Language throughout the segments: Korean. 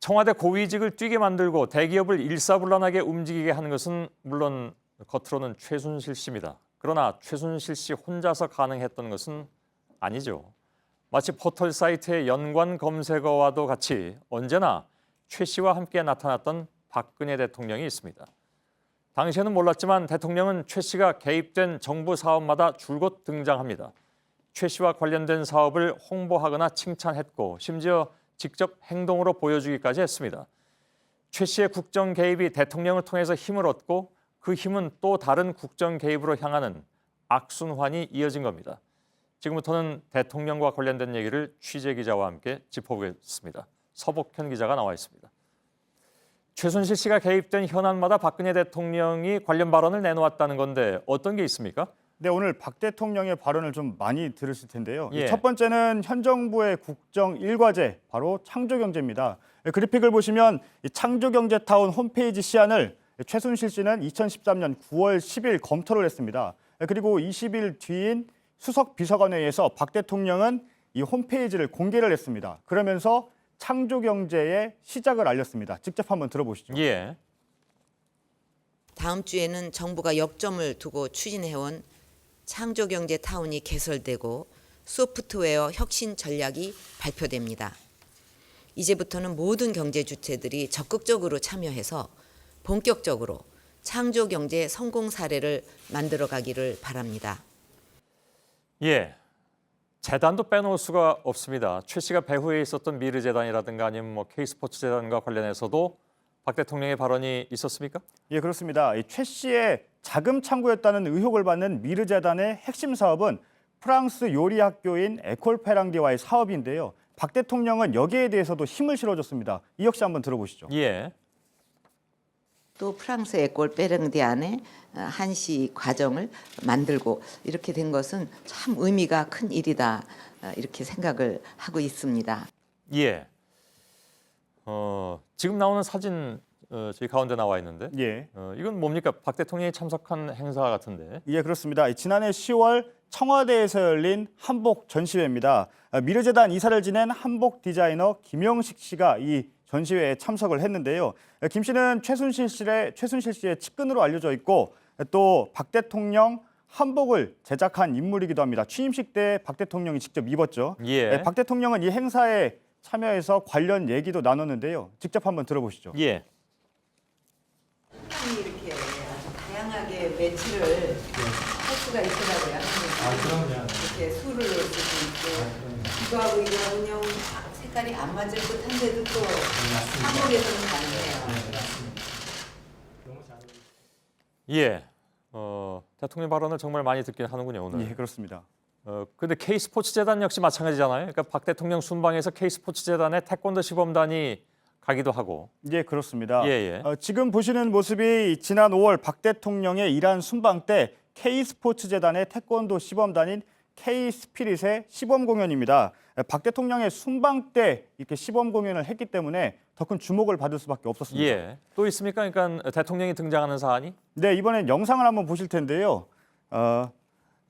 청와대 고위직을 뛰게 만들고 대기업을 일사불란하게 움직이게 하는 것은 물론 겉으로는 최순실 씨입니다. 그러나 최순실 씨 혼자서 가능했던 것은 아니죠. 마치 포털 사이트의 연관 검색어와도 같이 언제나 최 씨와 함께 나타났던 박근혜 대통령이 있습니다. 당시에는 몰랐지만 대통령은 최 씨가 개입된 정부 사업마다 줄곧 등장합니다. 최 씨와 관련된 사업을 홍보하거나 칭찬했고 심지어 직접 행동으로 보여주기까지 했습니다. 최 씨의 국정 개입이 대통령을 통해서 힘을 얻고 그 힘은 또 다른 국정 개입으로 향하는 악순환이 이어진 겁니다. 지금부터는 대통령과 관련된 얘기를 취재 기자와 함께 짚어보겠습니다. 서복현 기자가 나와 있습니다. 최순실 씨가 개입된 현안마다 박근혜 대통령이 관련 발언을 내놓았다는 건데 어떤 게 있습니까? 네, 오늘 박 대통령의 발언을 좀 많이 들으실 텐데요. 예. 첫 번째는 현 정부의 국정 일과제, 바로 창조경제입니다. 그래픽을 보시면 이 창조경제타운 홈페이지 시안을 최순실 씨는 2013년 9월 10일 검토를 했습니다. 그리고 20일 뒤인 수석 비서관회의에서 박 대통령은 이 홈페이지를 공개를 했습니다. 그러면서 창조경제의 시작을 알렸습니다. 직접 한번 들어보시죠. 예. 다음 주에는 정부가 역점을 두고 추진해온 창조경제타운이 개설되고 소프트웨어 혁신 전략이 발표됩니다. 이제부터는 모든 경제 주체들이 적극적으로 참여해서 본격적으로 창조경제 성공 사례를 만들어가기를 바랍니다. 예. 재단도 빼놓을 수가 없습니다. 최 씨가 배후에 있었던 미르재단이라든가 아니면 K스포츠재단과 관련해서도 박 대통령의 발언이 있었습니까? 예, 그렇습니다. 이 최 씨의 자금 창구였다는 의혹을 받는 미르재단의 핵심 사업은 프랑스 요리 학교인 에콜페랑디와의 사업인데요. 박 대통령은 여기에 대해서도 힘을 실어줬습니다. 이 역시 한번 들어보시죠. 예. 또 프랑스 에콜 페랑디 안에 한시 과정을 만들고 이렇게 된 것은 참 의미가 큰 일이다 이렇게 생각을 하고 있습니다. 예. 지금 나오는 사진 저희 가운데 나와 있는데 예. 이건 뭡니까? 박 대통령이 참석한 행사 같은데. 예, 그렇습니다. 지난해 10월 청와대에서 열린 한복 전시회입니다. 미르재단 이사를 지낸 한복 디자이너 김영식 씨가 이 전시회에 참석을 했는데요. 김 씨는 최순실 씨의 측근으로 알려져 있고 또 박 대통령 한복을 제작한 인물이기도 합니다. 취임식 때 박 대통령이 직접 입었죠. 예. 박 대통령은 이 행사에 참여해서 관련 얘기도 나눴는데요. 직접 한번 들어보시죠. 예. 이렇게 아주 다양하게 매치를 할 수가 있더라고요. 그럼요. 이렇게 술을 넣을 수도 있고 이거하고 이거하고는 색깔이 안 맞을 듯한데도 또 한국에서는 가능해요. 너무 잘 어울리죠. 예. 대통령 발언을 정말 많이 듣긴 하는군요, 오늘. 예, 그렇습니다. 근데 K스포츠재단 역시 마찬가지잖아요. 그러니까 박 대통령 순방에서 K스포츠재단의 태권도 시범단이 가기도 하고. 예, 그렇습니다. 예. 지금 보시는 모습이 지난 5월 박 대통령의 이란 순방 때 K스포츠재단의 태권도 시범단인 K스피릿의 시범 공연입니다. 박 대통령의 순방 때 이렇게 시범 공연을 했기 때문에 더 큰 주목을 받을 수밖에 없었습니다. 예. 또 있습니까? 그러니까 대통령이 등장하는 사안이? 네, 이번엔 영상을 한번 보실 텐데요.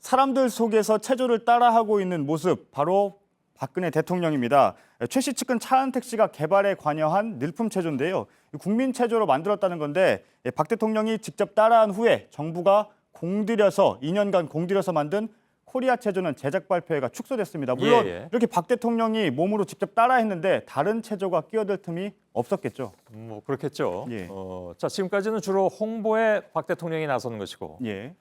사람들 속에서 체조를 따라하고 있는 모습, 바로 박근혜 대통령입니다. 최 씨 측근 차은택 씨가 개발에 관여한 늘품 체조인데요. 국민 체조로 만들었다는 건데 박 대통령이 직접 따라한 후에 정부가 2년간 공들여서 만든 코리아 체조는 제작 발표회가 축소됐습니다. 물론 이렇게 박 대통령이 몸으로 직접 따라했는데 다른 체조가 끼어들 틈이 없었겠죠. 뭐 그렇겠죠. 예. 자, 지금까지는 주로 홍보에 박 대통령이 나서는 것이고 예.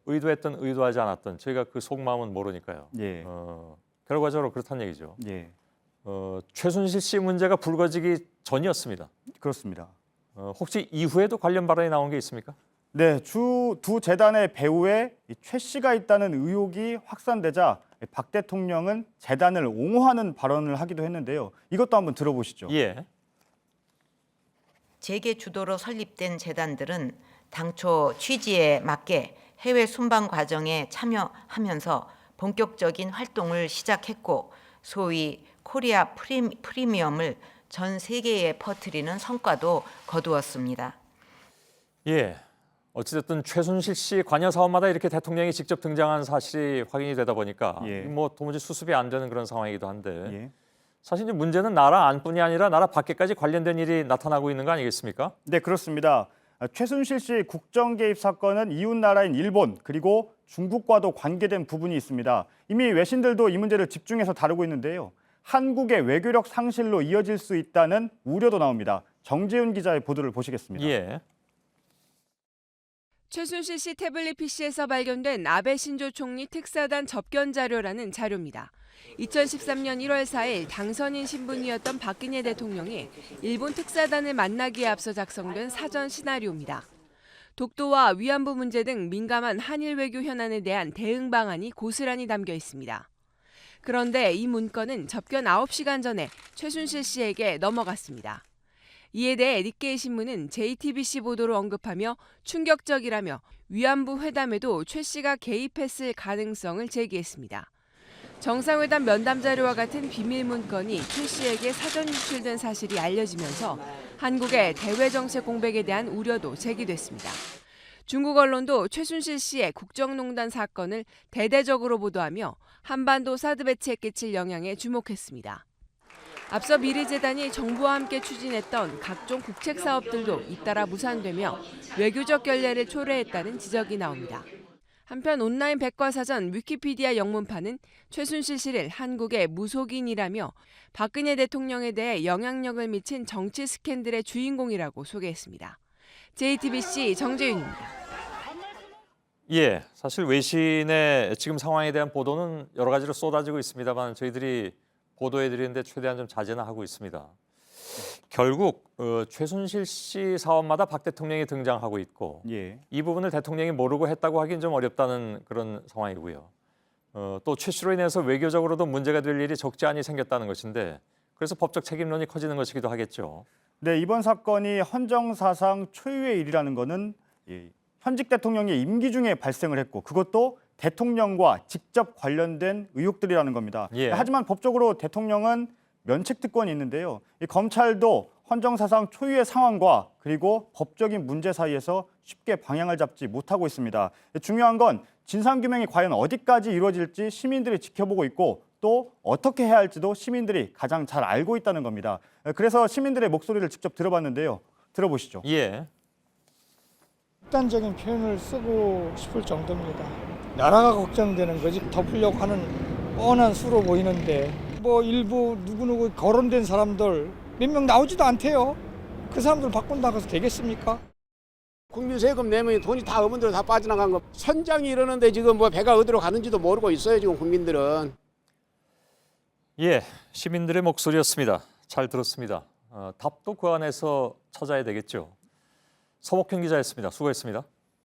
의도했든 의도하지 않았든 저희가 그 속마음은 모르니까요. 예. 결과적으로 그렇다는 얘기죠. 예. 최순실 씨 문제가 불거지기 전이었습니다. 그렇습니다. 혹시 이후에도 관련 발언이 나온 게 있습니까? 네, 두 재단의 배후에 최 씨가 있다는 의혹이 확산되자 박 대통령은 재단을 옹호하는 발언을 하기도 했는데요. 이것도 한번 들어보시죠. 예. 재계 주도로 설립된 재단들은 당초 취지에 맞게 해외 순방 과정에 참여하면서 본격적인 활동을 시작했고 소위 코리아 프리미엄을 전 세계에 퍼뜨리는 성과도 거두었습니다. 예. 어찌됐든 최순실 씨 관여 사업마다 이렇게 대통령이 직접 등장한 사실이 확인이 되다 보니까 예. 뭐 도무지 수습이 안 되는 그런 상황이기도 한데 예. 사실 이제 문제는 나라 안뿐이 아니라 나라 밖에까지 관련된 일이 나타나고 있는 거 아니겠습니까? 네, 그렇습니다. 최순실 씨 국정 개입 사건은 이웃 나라인 일본 그리고 중국과도 관계된 부분이 있습니다. 이미 외신들도 이 문제를 집중해서 다루고 있는데요. 한국의 외교력 상실로 이어질 수 있다는 우려도 나옵니다. 정재훈 기자의 보도를 보시겠습니다. 예. 최순실 씨 태블릿 PC에서 발견된 아베 신조 총리 특사단 접견 자료라는 자료입니다. 2013년 1월 4일 당선인 신분이었던 박근혜 대통령이 일본 특사단을 만나기에 앞서 작성된 사전 시나리오입니다. 독도와 위안부 문제 등 민감한 한일 외교 현안에 대한 대응 방안이 고스란히 담겨 있습니다. 그런데 이 문건은 접견 9시간 전에 최순실 씨에게 넘어갔습니다. 이에 대해 니케이 신문은 JTBC 보도를 언급하며 충격적이라며 위안부 회담에도 최 씨가 개입했을 가능성을 제기했습니다. 정상회담 면담 자료와 같은 비밀 문건이 최 씨에게 사전 유출된 사실이 알려지면서 한국의 대외 정책 공백에 대한 우려도 제기됐습니다. 중국 언론도 최순실 씨의 국정농단 사건을 대대적으로 보도하며 한반도 사드 배치에 끼칠 영향에 주목했습니다. 앞서 미래재단이 정부와 함께 추진했던 각종 국책 사업들도 잇따라 무산되며 외교적 결례를 초래했다는 지적이 나옵니다. 한편 온라인 백과사전 위키피디아 영문판은 최순실 씨를 한국의 무속인이라며 박근혜 대통령에 대해 영향력을 미친 정치 스캔들의 주인공이라고 소개했습니다. JTBC 정재윤입니다. 예, 사실 외신의 지금 상황에 대한 보도는 여러 가지로 쏟아지고 있습니다만 저희들이 보도해드리는데 최대한 좀 자제는 하고 있습니다. 결국 최순실 씨 사업마다 박 대통령이 등장하고 있고 예. 이 부분을 대통령이 모르고 했다고 하긴 좀 어렵다는 그런 상황이고요. 또 최 씨로 인해서 외교적으로도 문제가 될 일이 적지 않이 생겼다는 것인데 그래서 법적 책임론이 커지는 것이기도 하겠죠. 네, 이번 사건이 헌정사상 초유의 일이라는 것은 현직 대통령의 임기 중에 발생을 했고 그것도 대통령과 직접 관련된 의혹들이라는 겁니다. 예. 하지만 법적으로 대통령은 면책특권이 있는데요. 이 검찰도 헌정사상 초유의 상황과 그리고 법적인 문제 사이에서 쉽게 방향을 잡지 못하고 있습니다. 중요한 건 진상규명이 과연 어디까지 이루어질지 시민들이 지켜보고 있고 또 어떻게 해야 할지도 시민들이 가장 잘 알고 있다는 겁니다. 그래서 시민들의 목소리를 직접 들어봤는데요. 들어보시죠. 예. 극단적인 표현을 쓰고 싶을 정도입니다. 나라가 걱정되는 거지 덮으려고 하는 뻔한 수로 보이는데 뭐 일부 누구누구 거론된 사람들 몇 명 나오지도 않대요. 그 사람들 바꾼다고 해서 되겠습니까? 국민 세금 내면 돈이 다 어머니로 다 빠져나간 거. 선장이 이러는데 지금 뭐 배가 어디로 가는지도 모르고 있어요, 지금 국민들은. 예, 시민들의 목소리였습니다. 잘 들었습니다. 답도 그 안에서 찾아야 되겠죠. 서복현 기자였습니다. 수고했습니다.